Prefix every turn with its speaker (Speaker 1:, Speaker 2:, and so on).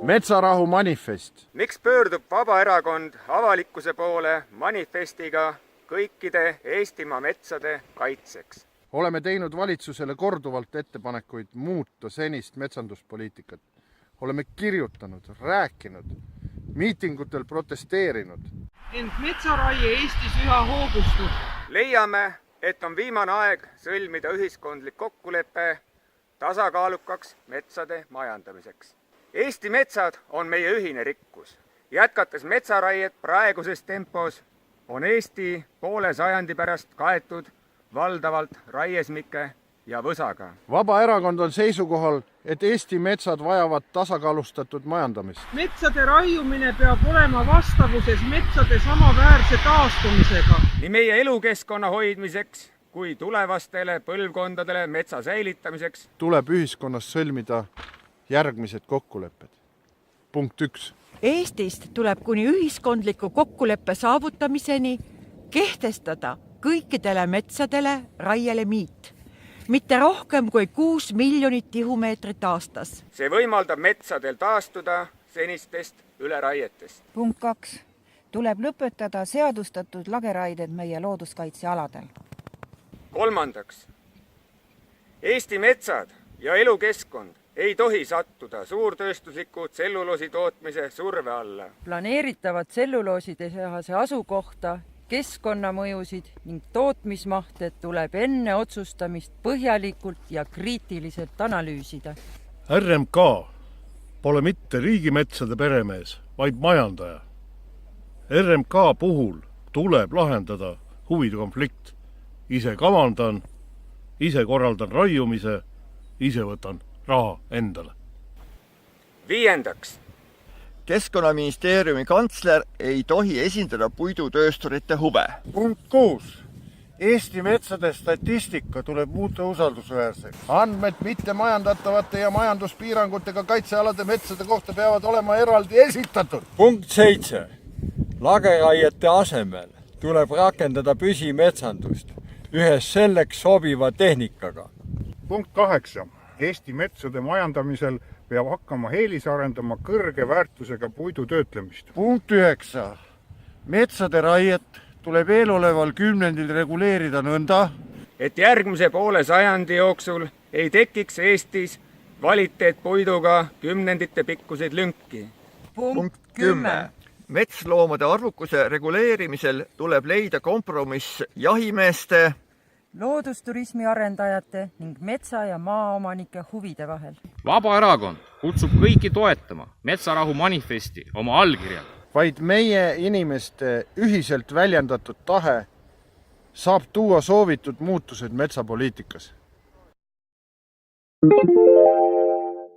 Speaker 1: Metsarahu manifest.
Speaker 2: Miks pöördub Vabaerakond avalikkuse poole manifestiga kõikide Eestimaa metsade kaitseks?
Speaker 1: Oleme teinud valitsusele korduvalt ettepanekuid muuta senist metsanduspoliitikat. Oleme kirjutanud, rääkinud, miitingutel protesteerinud.
Speaker 3: Ent metsaraie Eestis üha hoogustub.
Speaker 2: Leiame, et on viimane aeg sõlmida ühiskondlik kokkulepe tasakaalukaks metsade majandamiseks. Eesti metsad on meie ühine rikkus. Jätkates metsaraiet praeguses tempos on Eesti poole sajandi pärast kaetud valdavalt raiesmike ja võsaga.
Speaker 1: Vabaerakond on seisukohal, et Eesti metsad vajavad tasakaalustatud majandamist.
Speaker 3: Metsade raiumine peab olema vastavuses metsade samaväärse taastumisega.
Speaker 2: Nii meie elukeskkonna hoidmiseks kui tulevastele põlvkondadele metsa säilitamiseks
Speaker 1: tuleb ühiskonnas sõlmida järgmised kokkulepped. Punkt 1.
Speaker 4: Eestist tuleb kuni ühiskondliku kokkuleppe saavutamiseni kehtestada kõikidele metsadele raielimiit, mitte rohkem kui 6 miljonit tihumeetrit aastas.
Speaker 2: See võimaldab metsadel taastuda senistest üleraietest.
Speaker 5: Punkt 2. Tuleb lõpetada seadustatud lageraided meie looduskaitsealadel.
Speaker 2: 3. Eesti metsad ja elukeskkond ei tohi sattuda suurtööstusliku tselluloosi tootmise surve alla.
Speaker 6: Planeeritavat tselluloositehase asukohta, keskkonnamõjusid ning tootmismahte tuleb enne otsustamist põhjalikult ja kriitiliselt analüüsida.
Speaker 7: RMK pole mitte riigimetsade peremees, vaid majandaja. RMK puhul tuleb lahendada huvide konflikt. Ise kavandan, ise korraldan raiumise, ise võtan raha endale.
Speaker 2: 5.
Speaker 8: Keskkonnaministeeriumi kantsler ei tohi esindada puidutöösturite huve.
Speaker 1: Punkt 6. Eesti metsade statistika tuleb muuta usaldusväärseks. Andmed mitte majandatavate ja majanduspiirangutega kaitsealade metsade kohta peavad olema eraldi esitatud.
Speaker 9: Punkt 7. Lageraiete asemel tuleb rakendada püsimetsandust ühes selleks sobiva tehnikaga.
Speaker 10: Punkt 8. Eesti metsade majandamisel peab hakkama eelisarendama kõrge väärtusega puidu töötlemist.
Speaker 1: Punkt 9. Metsade raiet tuleb eeloleval kümnendil reguleerida nõnda,
Speaker 2: et järgmise poole sajandi jooksul ei tekiks Eestis kvaliteetpuiduga kümnendite pikkuseid lünki.
Speaker 8: Punkt 10. Metsloomade arvukuse reguleerimisel tuleb leida kompromiss jahimeeste,
Speaker 6: loodusturismi arendajate ning metsa- ja maaomanike huvide vahel.
Speaker 11: Vabaerakond kutsub kõiki toetama Metsarahu manifesti oma allkirjal.
Speaker 1: Vaid meie inimeste ühiselt väljendatud tahe saab tuua soovitud muutused metsapoliitikas.